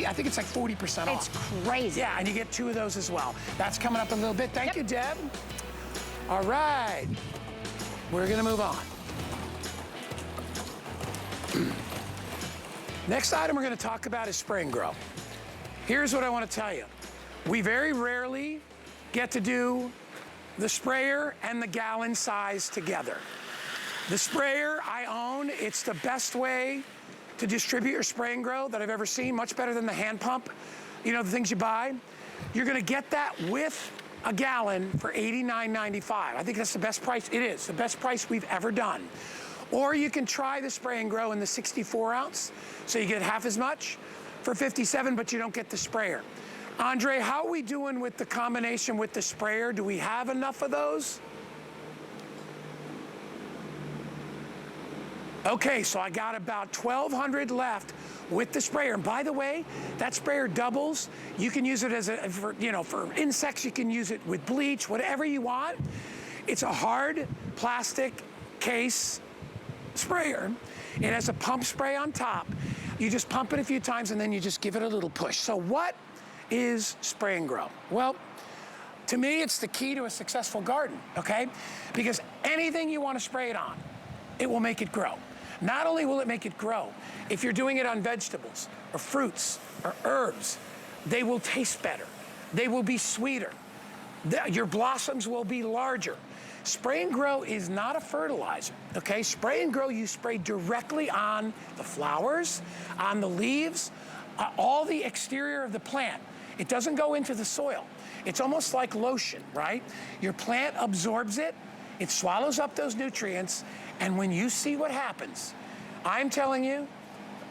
I think it's like 40% off. It's crazy. Yeah, and you get 2 of those as well. That's coming up in a little bit. Thank you, Deb. All right, we're gonna move on. Next item we're gonna talk about is SprayNGrow. Here's what I wanna tell you. We very rarely get to do the sprayer and the gallon size together. The sprayer I own, it's the best way to distribute your SprayNGrow that I've ever seen, much better than the hand pump. You know, the things you buy. You're gonna get that with a gallon for $89.95. I think that's the best price. It is the best price we've ever done. Or you can try the SprayNGrow in the 64 ounce, so you get half as much for $57, but you don't get the sprayer. Andre, how are we doing with the combination with the sprayer? Do we have enough of those? Okay, so I got about 1,200 left with the sprayer. And by the way, that sprayer doubles. You can use it as for insects. You can use it with bleach, whatever you want. It's a hard plastic case sprayer. It has a pump spray on top. You just pump it a few times and then you just give it a little push. So what is SprayNGrow? Well, to me, it's the key to a successful garden, okay? Because anything you want to spray it on, it will make it grow. Not only will it make it grow, if you're doing it on vegetables or fruits or herbs, they will taste better. They will be sweeter. Your blossoms will be larger. SprayNGrow is not a fertilizer, okay? SprayNGrow, you spray directly on the flowers, on the leaves, all the exterior of the plant. It doesn't go into the soil. It's almost like lotion, right? Your plant absorbs it, it swallows up those nutrients, and when you see what happens, I'm telling you,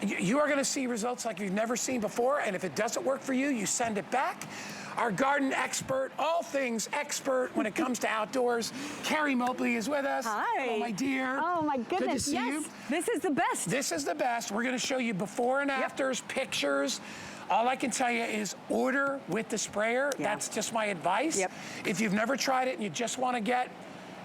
you are gonna see results like you've never seen before, and if it doesn't work for you, you send it back. Our garden expert, all things expert when it comes to outdoors, Carrie Mobley is with us. Hi. Hello, my dear. Oh, my goodness, Good to see you. This is the best. This is the best. We're gonna show you before and afters, pictures. All I can tell you is order with the sprayer. Yeah. That's just my advice. If you've never tried it and you just wanna get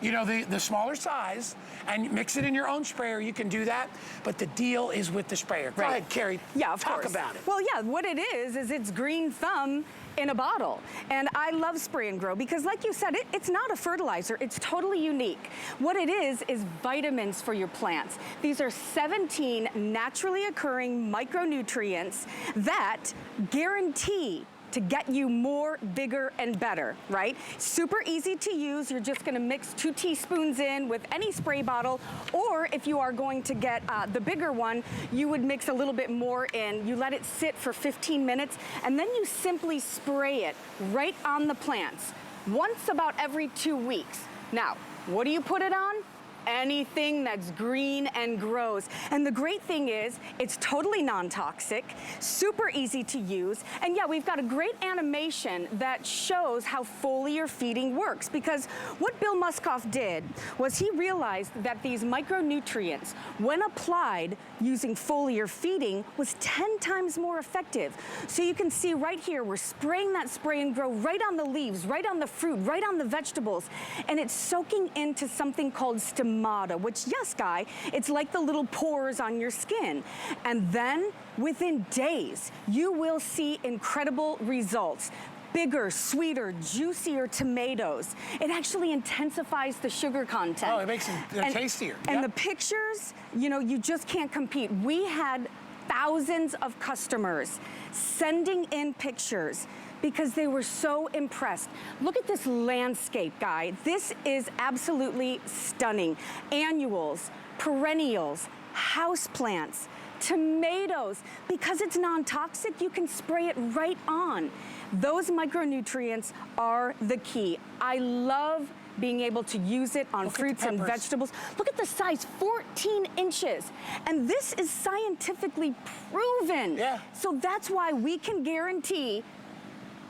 the smaller size and mix it in your own sprayer, you can do that, but the deal is with the sprayer. Go ahead, Carrie. Yeah, of course. Talk about it. Well, yeah, what it is it's green thumb in a bottle. And I love SprayNGrow because like you said, it's not a fertilizer, it's totally unique. What it is vitamins for your plants. These are 17 naturally occurring micronutrients that guarantee to get you more, bigger, and better, right? Super easy to use. You're just gonna mix 2 teaspoons in with any spray bottle, or if you are going to get the bigger one, you would mix a little bit more in. You let it sit for 15 minutes, and then you simply spray it right on the plants, once about every 2 weeks. Now, what do you put it on? Anything that's green and grows. And the great thing is, it's totally non-toxic, super easy to use, and yeah, we've got a great animation that shows how foliar feeding works, because what Bill Muskoff did was he realized that these micronutrients, when applied using foliar feeding, was 10 times more effective. So you can see right here, we're spraying that SprayNGrow right on the leaves, right on the fruit, right on the vegetables, and it's soaking into something called stomata, which, yes, Guy, it's like the little pores on your skin. And then within days, you will see incredible results. Bigger, sweeter, juicier tomatoes. It actually intensifies the sugar content. Oh, it makes them tastier. And the pictures, you just can't compete. We had thousands of customers sending in pictures because they were so impressed. Look at this landscape, Guy. This is absolutely stunning. Annuals, perennials, houseplants, tomatoes. Because it's non-toxic, you can spray it right on. Those micronutrients are the key. I love being able to use it on fruits and vegetables. Look at the size, 14 inches. And this is scientifically proven. Yeah. So that's why we can guarantee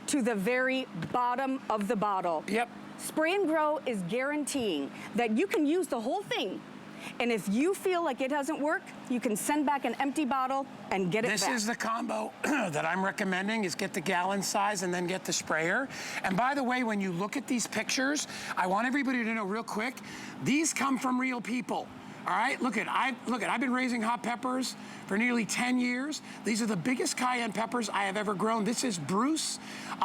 to the very bottom of the bottle. Yep. SprayNGrow is guaranteeing that you can use the whole thing, and if you feel like it doesn't work, you can send back an empty bottle and get it back. This is the combo that I'm recommending, is get the gallon size and then get the sprayer. And by the way, when you look at these pictures, I want everybody to know real quick, these come from real people. All right, I've been raising hot peppers for nearly 10 years. These are the biggest cayenne peppers I have ever grown. This is Bruce,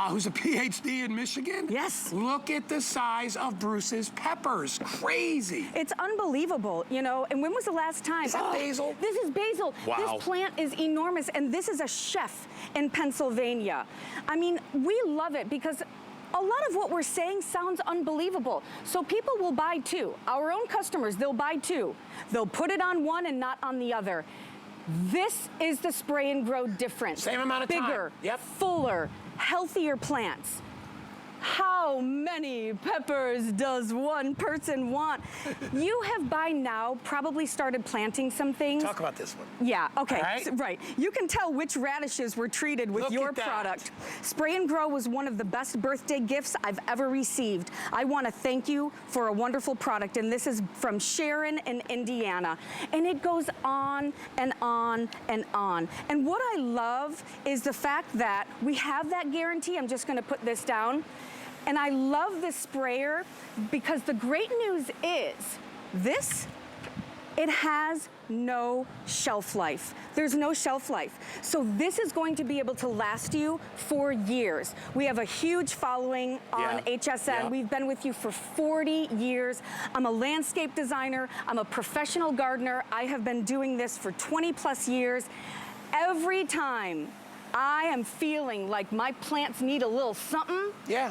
who's a PhD in Michigan. Yes. Look at the size of Bruce's peppers. Crazy. It's unbelievable, you know. And when was the last time? Is that basil? This is basil. Wow. This plant is enormous, and this is a chef in Pennsylvania. I mean, we love it because a lot of what we're saying sounds unbelievable. So people will buy two. Our own customers, they'll buy two. They'll put it on one and not on the other. This is the Spray and Grow difference. Same amount of time. Bigger, Yep. fuller, healthier plants. How many peppers does one person want? You have by now probably started planting some things. Talk about this one. Yeah, okay, All right. right. You can tell which radishes were treated with Look your at that. product. Spray and Grow was one of the best birthday gifts I've ever received. I want to thank you for a wonderful product, and this is from Sharon in Indiana. And it goes on and on and on. And what I love is the fact that we have that guarantee. I'm just going to put this down. And I love this sprayer because the great news is this, it has no shelf life. There's no shelf life. So this is going to be able to last you for years. We have a huge following on HSN. Yeah. We've been with you for 40 years. I'm a landscape designer. I'm a professional gardener. I have been doing this for 20 plus years. Every time I am feeling like my plants need a little something,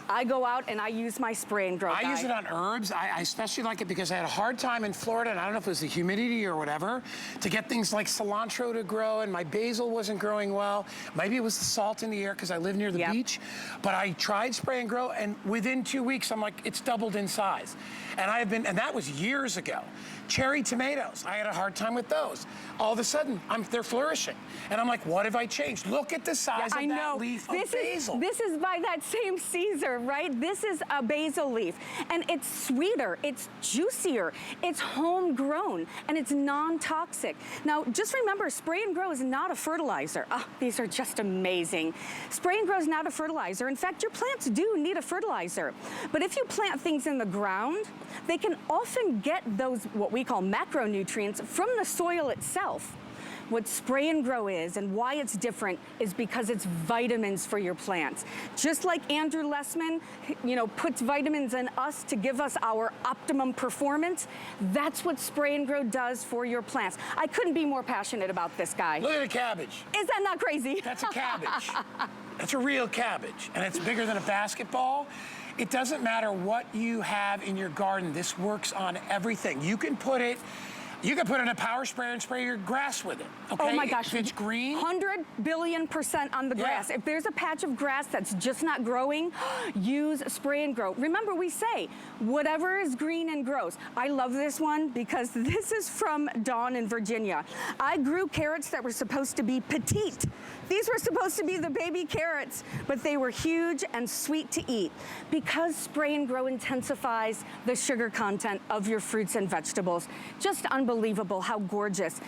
I go out and I use my Spray and Grow I guy. use it on herbs. I especially like it because I had a hard time in Florida, and I don't know if it was the humidity or whatever, to get things like cilantro to grow, and my basil wasn't growing well. Maybe it was the salt in the air because I live near the beach. But I tried Spray and Grow, and within 2 weeks, I'm like, it's doubled in size. And that was years ago. Cherry tomatoes, I had a hard time with those. All of a sudden, they're flourishing. And I'm like, what have I changed? Look at the size of that leaf of basil. This is by that same Caesar, right? This is a basil leaf. And it's sweeter, it's juicier, it's homegrown, and it's non-toxic. Now, just remember, Spray and Grow is not a fertilizer. Oh, these are just amazing. Spray and Grow is not a fertilizer. In fact, your plants do need a fertilizer. But if you plant things in the ground, they can often get those, what we call macronutrients, from the soil itself. What Spray and Grow is and why it's different is because it's vitamins for your plants. Just like Andrew Lessman, puts vitamins in us to give us our optimum performance, that's what Spray and Grow does for your plants. I couldn't be more passionate about this guy. Look at a cabbage. Is that not crazy? That's a cabbage. That's a real cabbage, and it's bigger than a basketball. It doesn't matter what you have in your garden. This works on everything. You can put it in a power sprayer and spray your grass with it, okay? Oh my gosh. If it's green. 100 billion% on the grass. If there's a patch of grass that's just not growing, use Spray and Grow. Remember, we say, whatever is green and grows. I love this one because this is from Dawn in Virginia. I grew carrots that were supposed to be petite. These were supposed to be the baby carrots, but they were huge and sweet to eat. Because Spray and Grow intensifies the sugar content of your fruits and vegetables. Just unbelievable how gorgeous.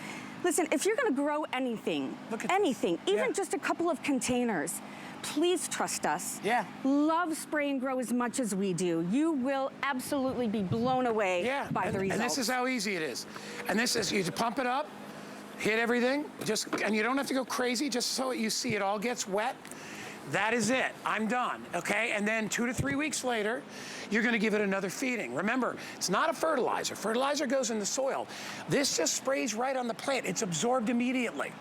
Listen, if you're gonna grow anything, even just a couple of containers, please trust us. Love Spray and Grow as much as we do. You will absolutely be blown away by the results. And this is how easy it is. And this is, you pump it up, hit everything, and you don't have to go crazy, just so you see it all gets wet. That is it. I'm done, okay? And then 2 to 3 weeks later, you're gonna give it another feeding. Remember, it's not a fertilizer. Fertilizer goes in the soil. This just sprays right on the plant. It's absorbed immediately.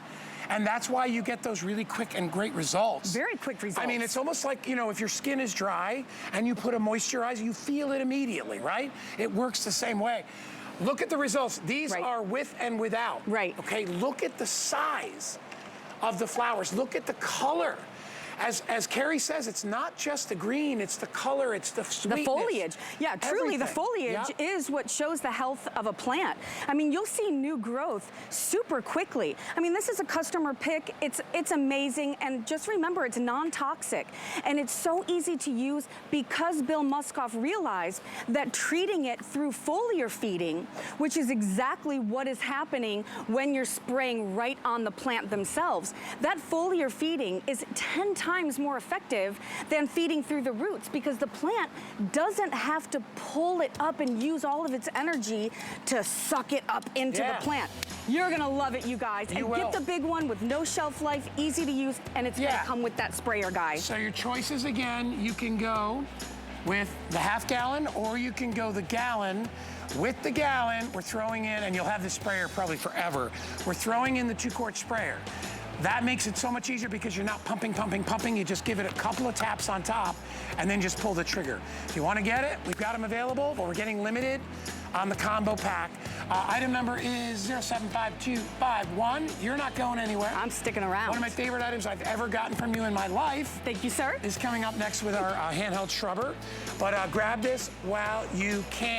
And that's why you get those really quick and great results. Very quick results. I mean, it's almost like, if your skin is dry and you put a moisturizer, you feel it immediately, right? It works the same way. Look at the results. These are with and without. Okay, look at the size of the flowers. Look at the color. As Carrie says, it's not just the green, it's the color, it's the sweetness. The foliage. Yeah, truly, the Everything. foliage is what shows the health of a plant. I mean, you'll see new growth super quickly. I mean, this is a customer pick. It's amazing, and just remember, it's non-toxic, and it's so easy to use because Bill Muskoff realized that treating it through foliar feeding, which is exactly what is happening when you're spraying right on the plant themselves, that foliar feeding is 10 times times more effective than feeding through the roots, because the plant doesn't have to pull it up and use all of its energy to suck it up into the plant. You're gonna love it, you guys. And get the big one with no shelf life, easy to use, and it's gonna come with that sprayer guide. So your choices again, you can go with the half-gallon, or you can go the gallon. With the gallon, we're throwing in, and you'll have this sprayer probably forever, we're throwing in the 2-quart sprayer. That makes it so much easier because you're not pumping. You just give it a couple of taps on top and then just pull the trigger. If you want to get it, we've got them available, but we're getting limited on the combo pack. Item number is 075251. You're not going anywhere. I'm sticking around. One of my favorite items I've ever gotten from you in my life. Thank you, sir. Is coming up next with our handheld shrubber. But grab this while you can.